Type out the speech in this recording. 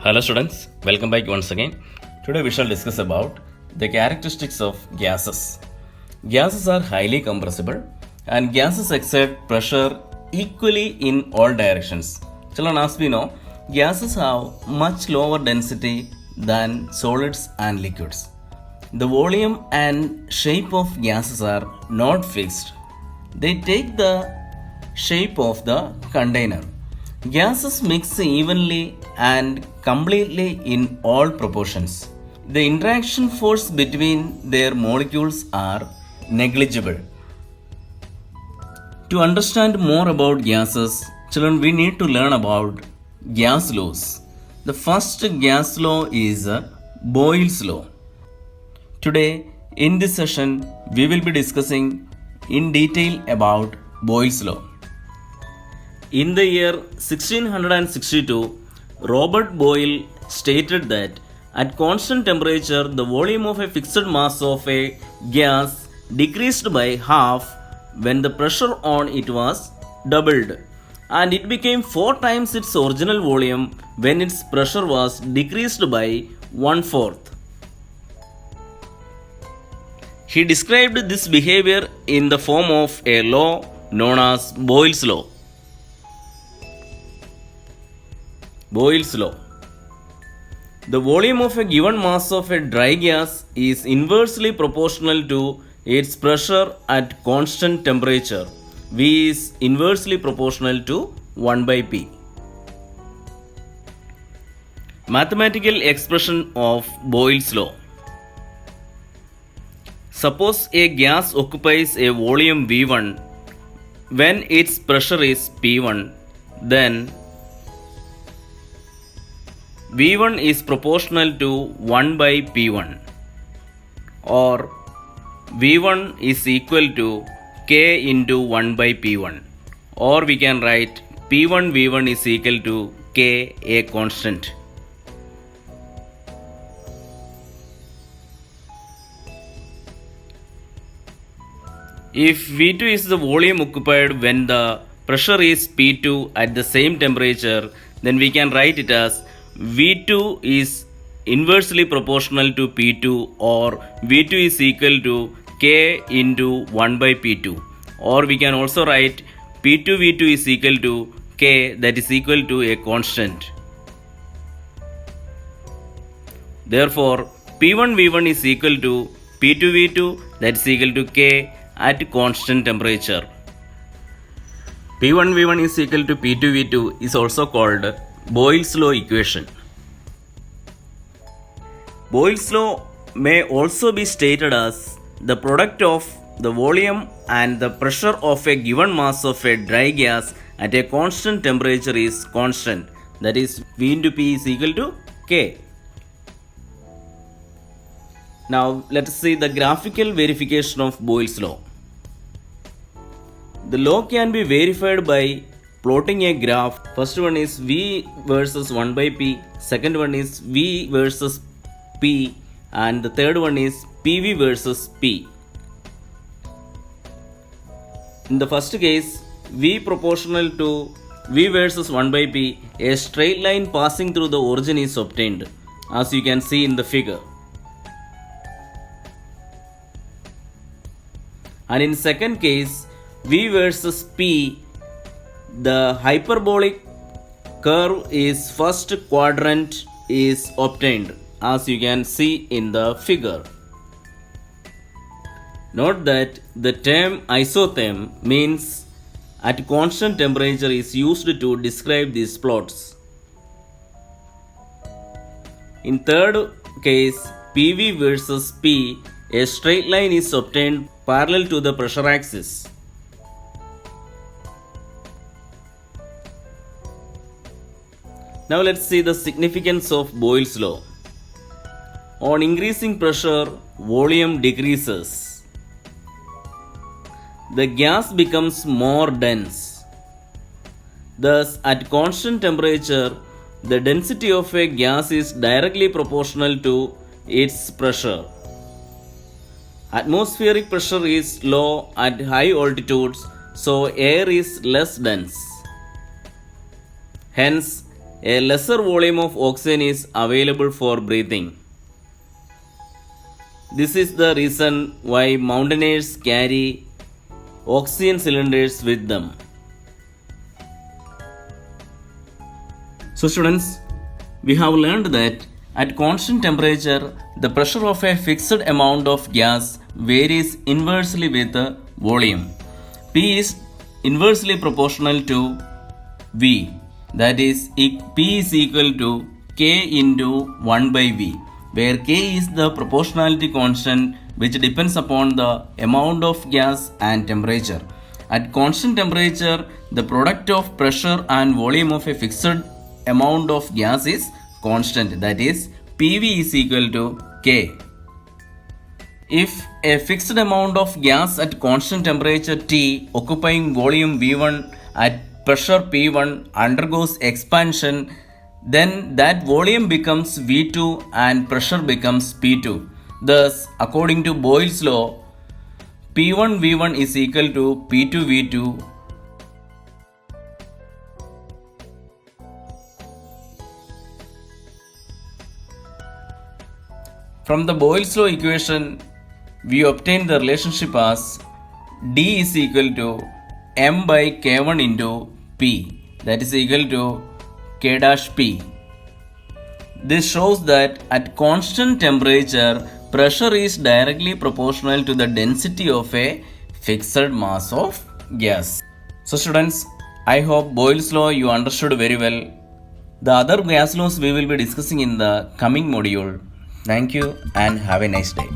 Hello students, welcome back once again. Today we shall discuss about the characteristics of gases. Gases are highly compressible and gases exert pressure equally in all directions. Children, as we know, gases have much lower density than solids and liquids. The volume and shape of gases are not fixed. They take the shape of the container. Gases mix evenly and completely in all proportions. The interaction force between their molecules are negligible. To understand more about gases, children, we need to learn about gas laws. The first gas law is Boyle's law. Today, in this session, we will be discussing in detail about Boyle's law. In the year 1662, Robert Boyle stated that at constant temperature, the volume of a fixed mass of a gas decreased by half when the pressure on it was doubled, and it became 4 times its original volume when its pressure was decreased by 1/4. He described this behavior in the form of a law known as Boyle's law. Boyle's law. The volume of a given mass of a dry gas is inversely proportional to its pressure at constant temperature. V is inversely proportional to 1 by P. Mathematical expression of Boyle's law. Suppose a gas occupies a volume V1 when its pressure is P1, then V1 is proportional to 1 by P1, or V1 is equal to K into 1 by P1, or we can write P1 V1 is equal to K, a constant. If V2 is the volume occupied when the pressure is P2 at the same temperature, then we can write it as V2 is inversely proportional to P2, or V2 is equal to K into 1 by P2, or we can also write P2 V2 is equal to K, that is equal to a constant. Therefore, P1 V1 is equal to P2 V2, that is equal to K at constant temperature. P1 V1 is equal to P2 V2 is also called Boyle's law equation. Boyle's law may also be stated as the product of the volume and the pressure of a given mass of a dry gas at a constant temperature is constant, that is V into P is equal to K. Now let us see the graphical verification of Boyle's law. The law can be verified by plotting a graph. First one is V versus 1 by P, second one is V versus P, and the third one is PV versus P. In the first case, V proportional to V versus 1 by P, a straight line passing through the origin is obtained, as you can see in the figure. And in second case, V versus P, the hyperbolic curve is first quadrant is obtained, as you can see in the figure. Note that the term isotherm means at constant temperature is used to describe these plots. In third case, PV versus P, a straight line is obtained parallel to the pressure axis. Now let's see the significance of Boyle's law. On increasing pressure, volume decreases. The gas becomes more dense. Thus, at constant temperature, the density of a gas is directly proportional to its pressure. Atmospheric pressure is low at high altitudes, so air is less dense. Hence, a lesser volume of oxygen is available for breathing. This is the reason why mountaineers carry oxygen cylinders with them. So students, we have learned that at constant temperature, the pressure of a fixed amount of gas varies inversely with the volume. P is inversely proportional to V, that is P is equal to K into 1 by V, where K is the proportionality constant which depends upon the amount of gas and temperature. At constant temperature, the product of pressure and volume of a fixed amount of gas is constant, that is PV is equal to K. If a fixed amount of gas at constant temperature T occupying volume V1 at pressure P1 undergoes expansion, then that volume becomes V2 and pressure becomes P2. Thus, according to Boyle's law, P1 V1 is equal to P2 V2. From the Boyle's law equation, we obtain the relationship as D is equal to M by K1 into P, that is equal to K dash P. This shows that at constant temperature, pressure is directly proportional to the density of a fixed mass of gas. So students, I hope Boyle's law you understood very well. The other gas laws we will be discussing in the coming module. Thank you and have a nice day.